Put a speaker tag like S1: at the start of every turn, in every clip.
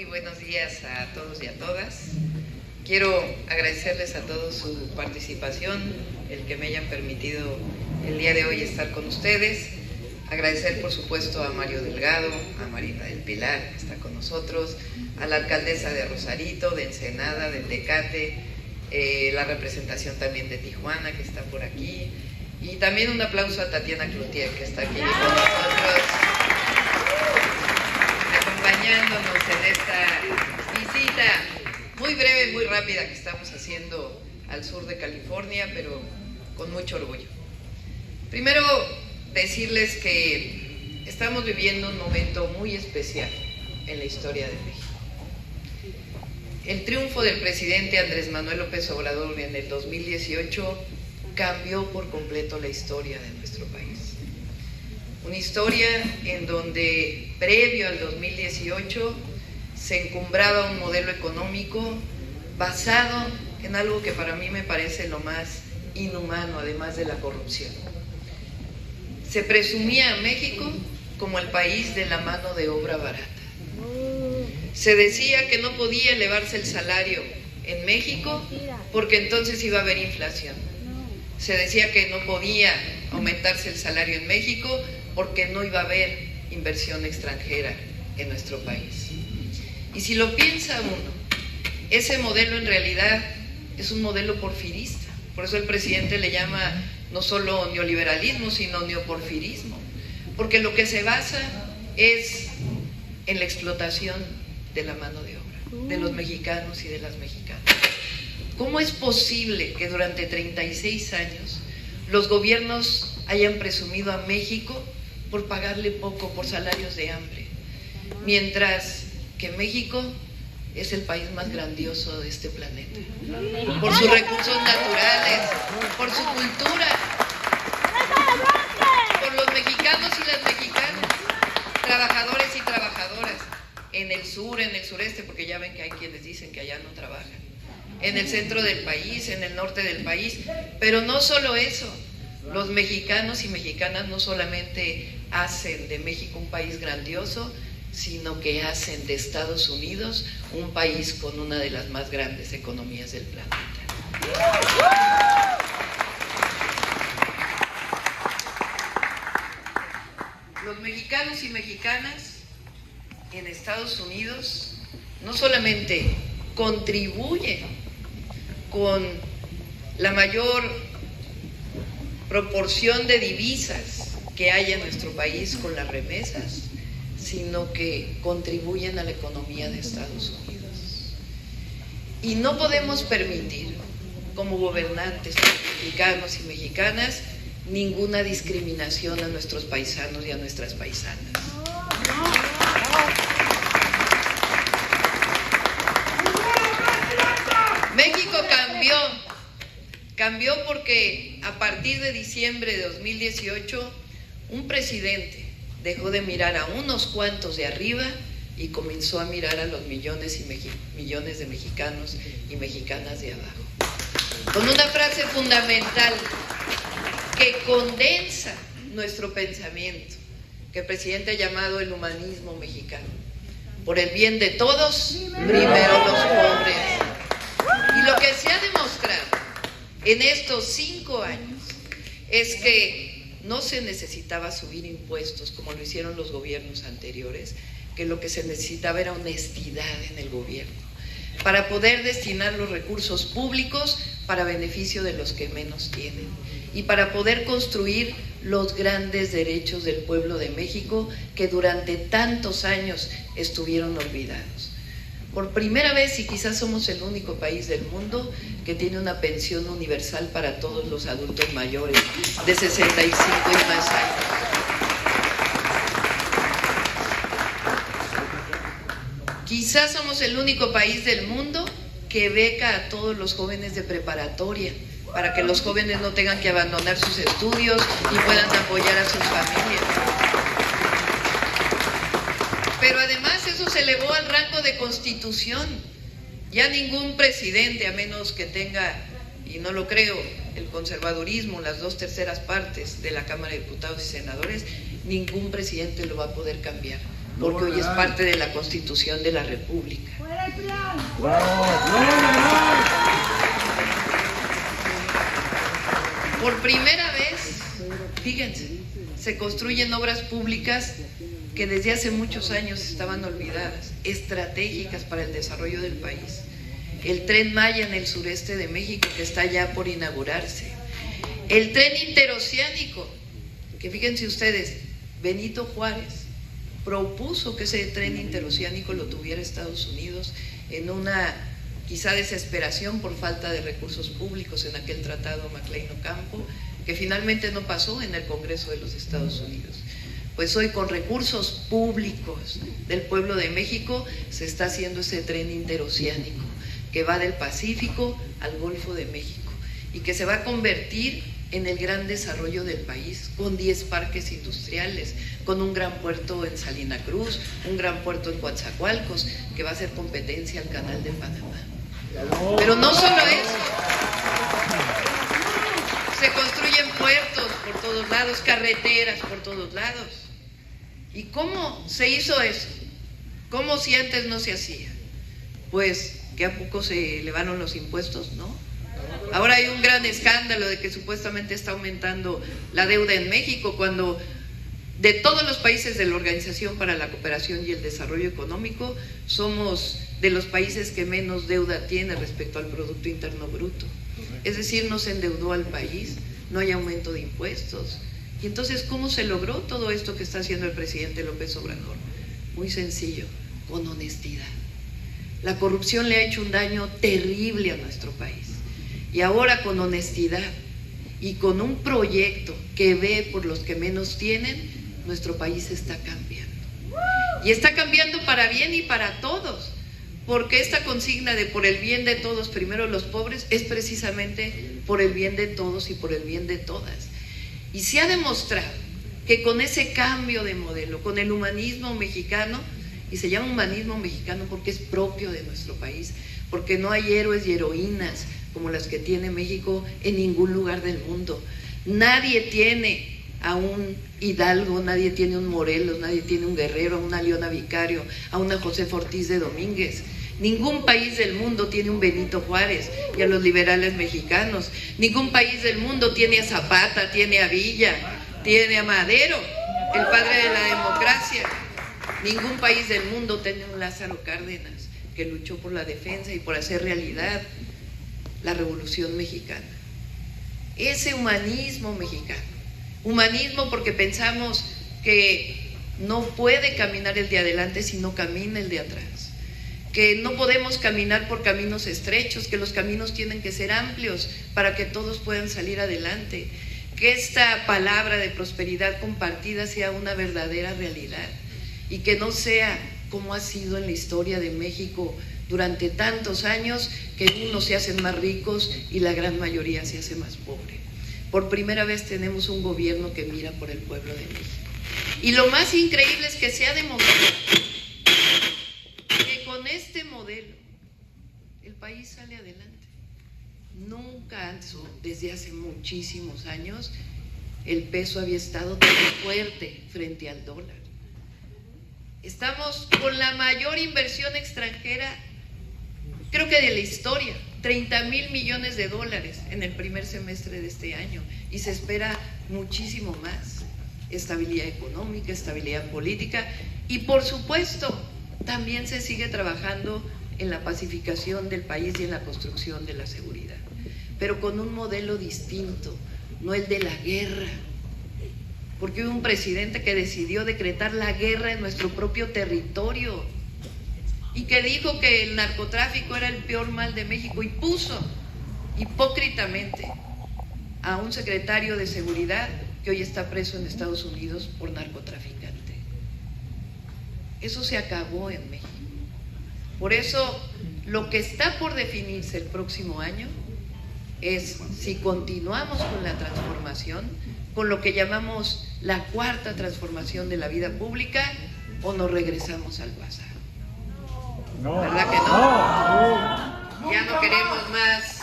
S1: Muy buenos días a todos y a todas. Quiero agradecerles a todos su participación, el que me hayan permitido el día de hoy estar con ustedes. Agradecer, por supuesto, a Mario Delgado, a Marina del Pilar, que está con nosotros, a la alcaldesa de Rosarito, de Ensenada, de Tecate, la representación también de Tijuana, que está por aquí, y también un aplauso a Tatiana Cloutier, que está aquí con nosotros, acompañándonos en esta visita muy breve, muy rápida que estamos haciendo al sur de California, pero con mucho orgullo. Primero, decirles que estamos viviendo un momento muy especial en la historia de México. El triunfo del presidente Andrés Manuel López Obrador en el 2018 cambió por completo la historia de nuestro país. Una historia en donde, previo al 2018, se encumbraba un modelo económico basado en algo que para mí me parece lo más inhumano, además de la corrupción. Se presumía a México como el país de la mano de obra barata. Se decía que no podía elevarse el salario en México porque entonces iba a haber inflación. Se decía que no podía aumentarse el salario en México porque no iba a haber inversión extranjera en nuestro país. Y si lo piensa uno, ese modelo en realidad es un modelo porfirista. Por eso el presidente le llama no solo neoliberalismo, sino neoporfirismo, porque lo que se basa es en la explotación de la mano de obra, de los mexicanos y de las mexicanas. ¿Cómo es posible que durante 36 años los gobiernos hayan presumido a México por pagarle poco, por salarios de hambre, mientras que México es el país más grandioso de este planeta, por sus recursos naturales, por su cultura, por los mexicanos y las mexicanas, trabajadores y trabajadoras, en el sur, en el sureste, porque ya ven que hay quienes dicen que allá no trabajan, en el centro del país, en el norte del país, pero no solo eso, los mexicanos y mexicanas no solamente hacen de México un país grandioso, sino que hacen de Estados Unidos un país con una de las más grandes economías del planeta. Los mexicanos y mexicanas en Estados Unidos no solamente contribuyen con la mayor proporción de divisas que hay en nuestro país con las remesas, sino que contribuyen a la economía de Estados Unidos. Y no podemos permitir, como gobernantes mexicanos y mexicanas, ninguna discriminación a nuestros paisanos y a nuestras paisanas. México cambió porque a partir de diciembre de 2018, un presidente dejó de mirar a unos cuantos de arriba y comenzó a mirar a los millones y millones de mexicanos y mexicanas de abajo. Con una frase fundamental que condensa nuestro pensamiento, que el presidente ha llamado el humanismo mexicano. Por el bien de todos, primero los pobres. Y lo que se ha demostrado en estos 5 años es que no se necesitaba subir impuestos como lo hicieron los gobiernos anteriores, que lo que se necesitaba era honestidad en el gobierno, para poder destinar los recursos públicos para beneficio de los que menos tienen y para poder construir los grandes derechos del pueblo de México que durante tantos años estuvieron olvidados. Por primera vez, y quizás somos el único país del mundo que tiene una pensión universal para todos los adultos mayores de 65 y más años. Quizás somos el único país del mundo que beca a todos los jóvenes de preparatoria para que los jóvenes no tengan que abandonar sus estudios y puedan apoyar a sus familias. Pero además eso se elevó al rango de constitución. Ya ningún presidente, a menos que tenga, y no lo creo, el conservadurismo, las 2/3 partes de la Cámara de Diputados y Senadores, ningún presidente lo va a poder cambiar. porque hoy es parte de la Constitución de la República. Por primera vez, fíjense, se construyen obras públicas que desde hace muchos años estaban olvidadas, estratégicas para el desarrollo del país. El Tren Maya en el sureste de México, que está ya por inaugurarse. El tren interoceánico, que fíjense ustedes, Benito Juárez propuso que ese tren interoceánico lo tuviera Estados Unidos en una quizá desesperación por falta de recursos públicos en aquel tratado Maclean-Ocampo, que finalmente no pasó en el Congreso de los Estados Unidos. Pues hoy con recursos públicos del pueblo de México se está haciendo ese tren interoceánico que va del Pacífico al Golfo de México y que se va a convertir en el gran desarrollo del país, con 10 parques industriales, con un gran puerto en Salina Cruz, un gran puerto en Coatzacoalcos, que va a hacer competencia al Canal de Panamá. Pero no solo eso, se construyen puertos por todos lados, carreteras por todos lados. ¿Y cómo se hizo eso? ¿Cómo si antes no se hacía? Pues que a poco se elevaron los impuestos, ¿no? Ahora hay un gran escándalo de que supuestamente está aumentando la deuda en México, cuando de todos los países de la Organización para la Cooperación y el Desarrollo Económico somos de los países que menos deuda tiene respecto al Producto Interno Bruto. Es decir, no se endeudó al país, no hay aumento de impuestos. Y entonces, ¿cómo se logró todo esto que está haciendo el presidente López Obrador? Muy sencillo, con honestidad. La corrupción le ha hecho un daño terrible a nuestro país. Y ahora con honestidad y con un proyecto que ve por los que menos tienen, nuestro país está cambiando. Y está cambiando para bien y para todos, porque esta consigna de por el bien de todos, primero los pobres, es precisamente por el bien de todos y por el bien de todas. Y se ha demostrado que con ese cambio de modelo, con el humanismo mexicano, y se llama humanismo mexicano porque es propio de nuestro país, porque no hay héroes y heroínas como las que tiene México en ningún lugar del mundo. Nadie tiene a un Hidalgo, nadie tiene un Morelos, nadie tiene un Guerrero, a una Leona Vicario, a una Josefa Ortiz de Domínguez. Ningún país del mundo tiene un Benito Juárez y a los liberales mexicanos. Ningún país del mundo tiene a Zapata, tiene a Villa, tiene a Madero, el padre de la democracia. Ningún país del mundo tiene un Lázaro Cárdenas, que luchó por la defensa y por hacer realidad la Revolución Mexicana. Ese humanismo mexicano, humanismo porque pensamos que no puede caminar el de adelante si no camina el de atrás, que no podemos caminar por caminos estrechos, que los caminos tienen que ser amplios para que todos puedan salir adelante, que esta palabra de prosperidad compartida sea una verdadera realidad y que no sea como ha sido en la historia de México durante tantos años, que unos se hacen más ricos y la gran mayoría se hace más pobre. Por primera vez tenemos un gobierno que mira por el pueblo de México. Y lo más increíble es que se ha demostrado que con este modelo el país sale adelante. Nunca antes, desde hace muchísimos años, el peso había estado tan fuerte frente al dólar. Estamos con la mayor inversión extranjera, creo que de la historia, 30,000 millones de dólares en el primer semestre de este año, y se espera muchísimo más. Estabilidad económica, estabilidad política, y por supuesto también se sigue trabajando en la pacificación del país y en la construcción de la seguridad, pero con un modelo distinto, no el de la guerra, porque hubo un presidente que decidió decretar la guerra en nuestro propio territorio y que dijo que el narcotráfico era el peor mal de México y puso hipócritamente a un secretario de seguridad que hoy está preso en Estados Unidos por narcotraficante. Eso se acabó en México. Por eso lo que está por definirse el próximo año es si continuamos con la transformación, con lo que llamamos la cuarta transformación de la vida pública, o nos regresamos al pasado. No. ¿Verdad que no? Ya no queremos más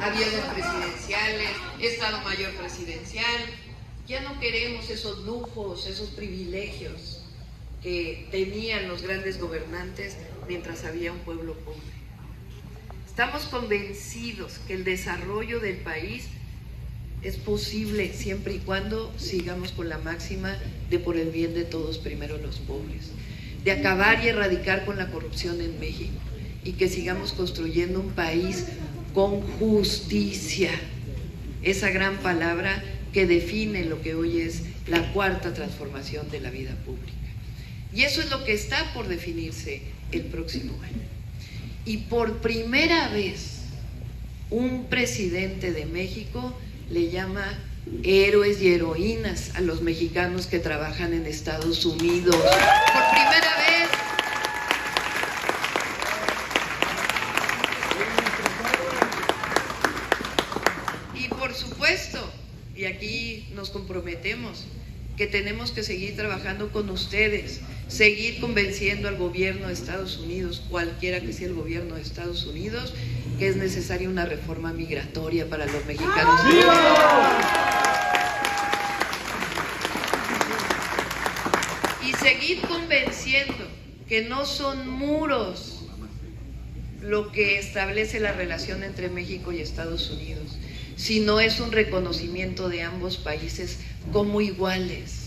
S1: aviones presidenciales, Estado Mayor presidencial, ya no queremos esos lujos, esos privilegios que tenían los grandes gobernantes mientras había un pueblo pobre. Estamos convencidos que el desarrollo del país es posible siempre y cuando sigamos con la máxima de por el bien de todos, primero los pobres, de acabar y erradicar con la corrupción en México y que sigamos construyendo un país con justicia, esa gran palabra que define lo que hoy es la cuarta transformación de la vida pública. Y eso es lo que está por definirse el próximo año. Y por primera vez, un presidente de México le llama héroes y heroínas a los mexicanos que trabajan en Estados Unidos. Por primera vez. Y por supuesto, y aquí nos comprometemos, que tenemos que seguir trabajando con ustedes, seguir convenciendo al gobierno de Estados Unidos, cualquiera que sea el gobierno de Estados Unidos, que es necesaria una reforma migratoria para los mexicanos. Y seguir convenciendo que no son muros lo que establece la relación entre México y Estados Unidos, sino es un reconocimiento de ambos países como iguales.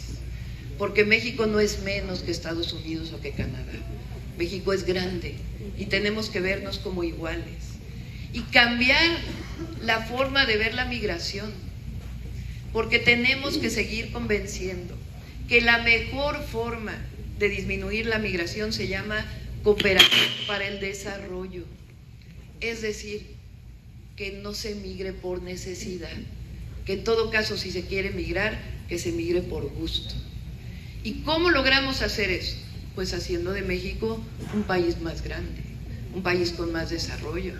S1: Porque México no es menos que Estados Unidos o que Canadá. México es grande y tenemos que vernos como iguales. Y cambiar la forma de ver la migración, porque tenemos que seguir convenciendo que la mejor forma de disminuir la migración se llama cooperación para el desarrollo. Es decir, que no se migre por necesidad, que en todo caso si se quiere migrar, que se migre por gusto. ¿Y cómo logramos hacer eso? Pues haciendo de México un país más grande, un país con más desarrollo,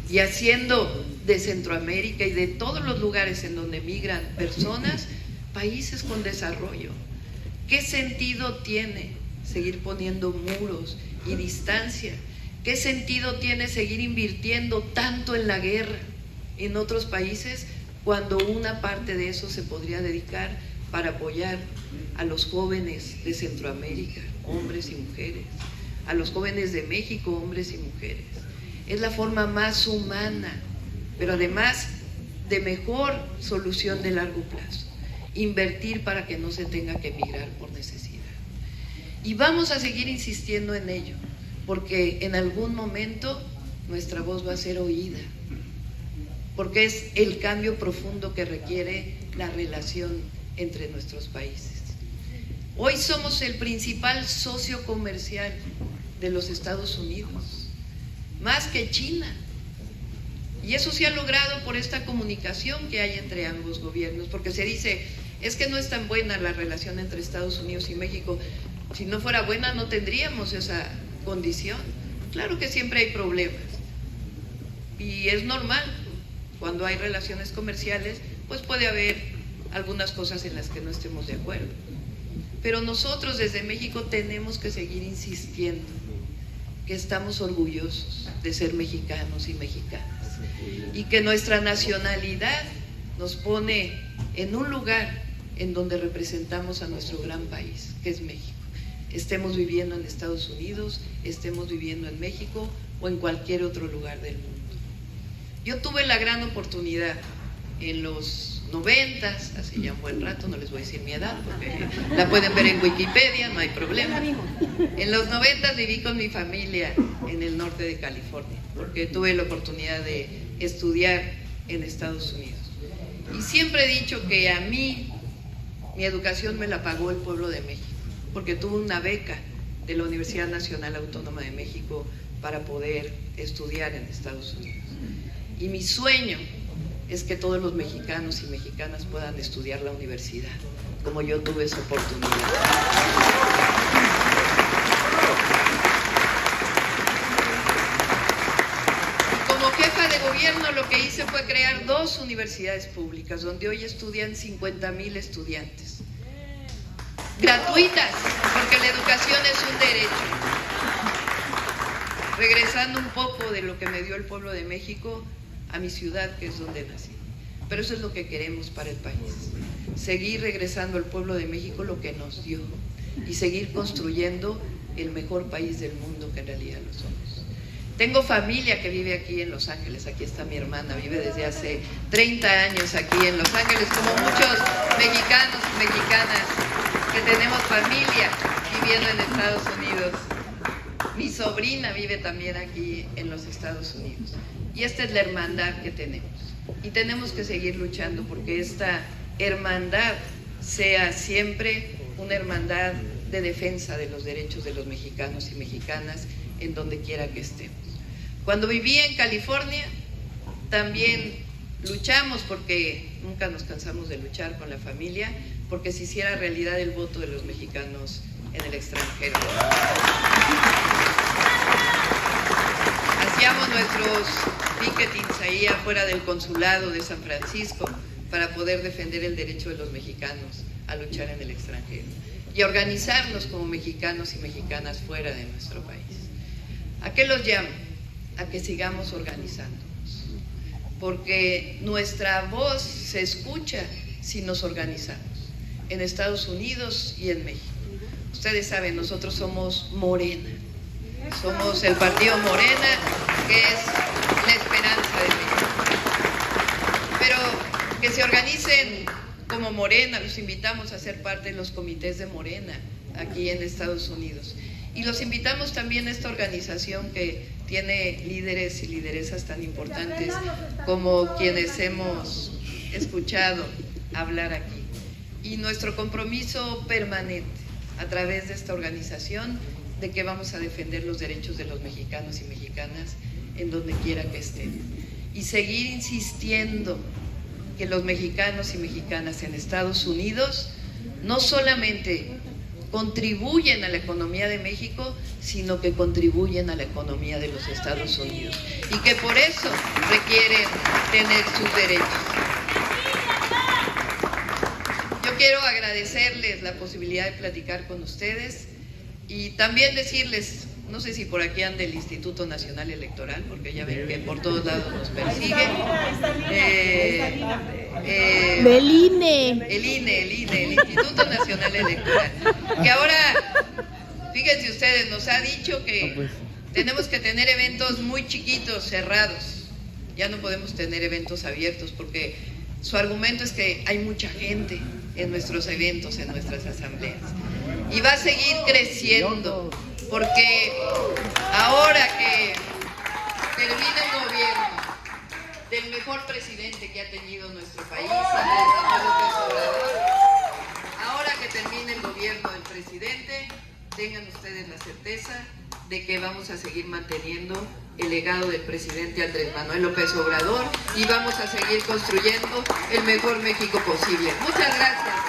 S1: y haciendo de Centroamérica y de todos los lugares en donde migran personas, países con desarrollo. ¿Qué sentido tiene seguir poniendo muros y distancia? ¿Qué sentido tiene seguir invirtiendo tanto en la guerra en otros países cuando una parte de eso se podría dedicar para apoyar a los jóvenes de Centroamérica, hombres y mujeres, a los jóvenes de México, hombres y mujeres? Es la forma más humana, pero además de mejor solución de largo plazo. Invertir para que no se tenga que emigrar por necesidad. Y vamos a seguir insistiendo en ello, porque en algún momento nuestra voz va a ser oída, porque es el cambio profundo que requiere la relación entre nuestros países. Hoy somos el principal socio comercial de los Estados Unidos, más que China. Y eso se ha logrado por esta comunicación que hay entre ambos gobiernos, porque se dice, es que no es tan buena la relación entre Estados Unidos y México. Si no fuera buena no tendríamos esa condición. Claro que siempre hay problemas. Y es normal, cuando hay relaciones comerciales, pues puede haber algunas cosas en las que no estemos de acuerdo. Pero nosotros desde México tenemos que seguir insistiendo que estamos orgullosos de ser mexicanos y mexicanas y que nuestra nacionalidad nos pone en un lugar en donde representamos a nuestro gran país, que es México. Estemos viviendo en Estados Unidos, estemos viviendo en México o en cualquier otro lugar del mundo. Yo tuve la gran oportunidad en los 90s, hace ya un buen rato, no les voy a decir mi edad porque la pueden ver en Wikipedia, no hay problema. En los 90s viví con mi familia en el norte de California, porque tuve la oportunidad de estudiar en Estados Unidos. Y siempre he dicho que a mí, mi educación me la pagó el pueblo de México, porque tuve una beca de la Universidad Nacional Autónoma de México para poder estudiar en Estados Unidos. Y mi sueño es que todos los mexicanos y mexicanas puedan estudiar la universidad, como yo tuve esa oportunidad. Como jefa de gobierno lo que hice fue crear 2 universidades públicas, donde hoy estudian 50,000 estudiantes. Gratuitas, porque la educación es un derecho. Regresando un poco de lo que me dio el pueblo de México a mi ciudad, que es donde nací. Pero eso es lo que queremos para el país. Seguir regresando al pueblo de México lo que nos dio. y seguir construyendo el mejor país del mundo, que en realidad lo somos. Tengo familia que vive aquí en Los Ángeles, aquí está mi hermana, vive desde hace 30 años aquí en Los Ángeles, como muchos mexicanos y mexicanas que tenemos familia viviendo en Estados Unidos. Mi sobrina vive también aquí en los Estados Unidos. Y esta es la hermandad que tenemos. Y tenemos que seguir luchando porque esta hermandad sea siempre una hermandad de defensa de los derechos de los mexicanos y mexicanas en donde quiera que estemos. Cuando viví en California, también luchamos porque nunca nos cansamos de luchar con la familia, porque se hiciera realidad el voto de los mexicanos en el extranjero. Hacíamos nuestros picketings ahí afuera del consulado de San Francisco para poder defender el derecho de los mexicanos a luchar en el extranjero y a organizarnos como mexicanos y mexicanas fuera de nuestro país. ¿A qué los llamo? A que sigamos organizándonos, porque nuestra voz se escucha si nos organizamos, en Estados Unidos y en México. Ustedes saben, nosotros somos Morena, somos el partido Morena, que es la esperanza de México. Pero que se organicen como Morena, los invitamos a ser parte de los comités de Morena aquí en Estados Unidos. Y los invitamos también a esta organización que tiene líderes y lideresas tan importantes como quienes hemos escuchado hablar aquí. Y nuestro compromiso permanente a través de esta organización de que vamos a defender los derechos de los mexicanos y mexicanas en donde quiera que estén. Y seguir insistiendo que los mexicanos y mexicanas en Estados Unidos no solamente contribuyen a la economía de México, sino que contribuyen a la economía de los Estados Unidos y que por eso requieren tener sus derechos. Yo quiero agradecerles la posibilidad de platicar con ustedes y también decirles, no sé si por aquí anda el Instituto Nacional Electoral, porque ya ven que por todos lados nos persiguen.
S2: El INE.
S1: El Instituto Nacional Electoral. Que ahora, fíjense ustedes, nos ha dicho que tenemos que tener eventos muy chiquitos, cerrados. Ya no podemos tener eventos abiertos porque su argumento es que hay mucha gente en nuestros eventos, en nuestras asambleas. Y va a seguir creciendo porque ahora que termina el gobierno del mejor presidente que ha tenido nuestro país, Andrés Manuel López Obrador, ahora que termine el gobierno del presidente, tengan ustedes la certeza de que vamos a seguir manteniendo el legado del presidente Andrés Manuel López Obrador y vamos a seguir construyendo el mejor México posible. Muchas gracias.